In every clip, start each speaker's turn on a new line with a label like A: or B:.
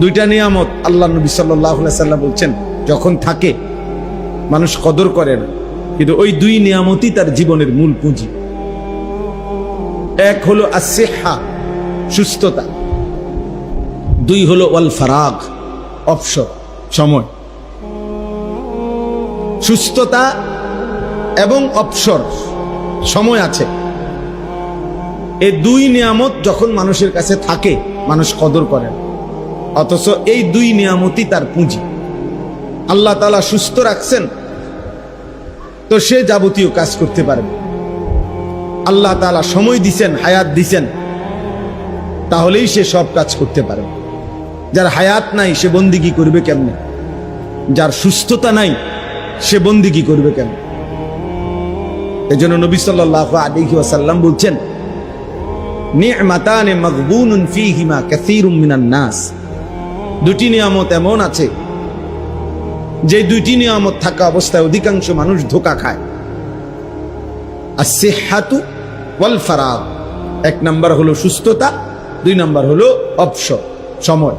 A: দুইটা নিয়ামত আল্লাহ নবী সাল্লাল্লাহু আলাইহি সাল্লাম বলছেন যখন থাকে মানুষ কদর করে না, কিন্তু ওই দুই নিয়ামতই তার জীবনের মূল পুঁজি। এক হলো আসিহা, সুস্থতা, দুই হলো ওয়াল ফারাগ, অবসর, সময়। সুস্থতা এবং অবসর, সময় আছে, এই দুই নিয়ামত যখন মানুষের কাছে থাকে মানুষ কদর করে না। অথচ এই দুই নিয়ামতই তার পুঁজি। আল্লাহ তাআলা সুস্থ রাখছেন তো সে যাবতীয় কাজ করতে পারবে। আল্লাহ তাআলা সময় দিছেন, হায়াত দিছেন, তাহলেই সে সব কাজ করতে পারবে। যার হায়াত নাই সে বন্দিগি করবে কেমনে? যার সুস্থতা নাই সে বন্দিগি করবে কেমনে? এজন্য নবী সাল্লাল্লাহু আলাইহি ওয়াসাল্লাম বলছেন, নি'মাতানে মাগবুনুন ফীহিমা কাসীরুম মিনান নাস। দুটি নিয়ামত এমন আছে যে দুইটি নিয়ামত থাকা অবস্থায় অধিকাংশ মানুষ ধোঁকা খায়। আসিহাতু ওয়াল ফারাগ, এক নাম্বার হলো সুস্থতা, দুই নাম্বার হলো অবসর, সময়।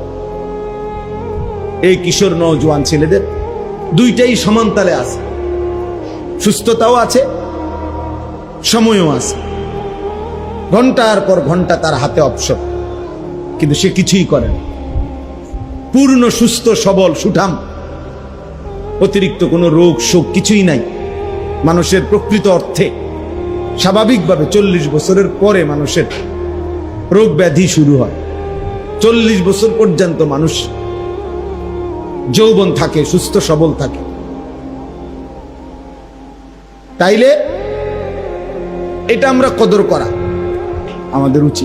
A: এই কিশোর নওজোয়ান ছেলেদের দুইটাই সমানতালে আছে, সুস্থতাও আছে, সময়ও আছে। ঘন্টার পর ঘন্টা তার হাতে অবসর, কিন্তু সে কিছুই করে না। পূর্ণ সুস্থ সবল সুঠাম, অতিরিক্ত কোনো রোগ শোক কিছুই নাই। মানুষের প্রকৃত অর্থে স্বাভাবিকভাবে 40 বছরের পরে মানুষের রোগ ব্যাধি শুরু হয়। 40 বছর পর্যন্ত মানুষ যৌবন থাকে, সুস্থ সবল থাকে। তাইলে এটা আমরা কদর করা আমাদের উচিত।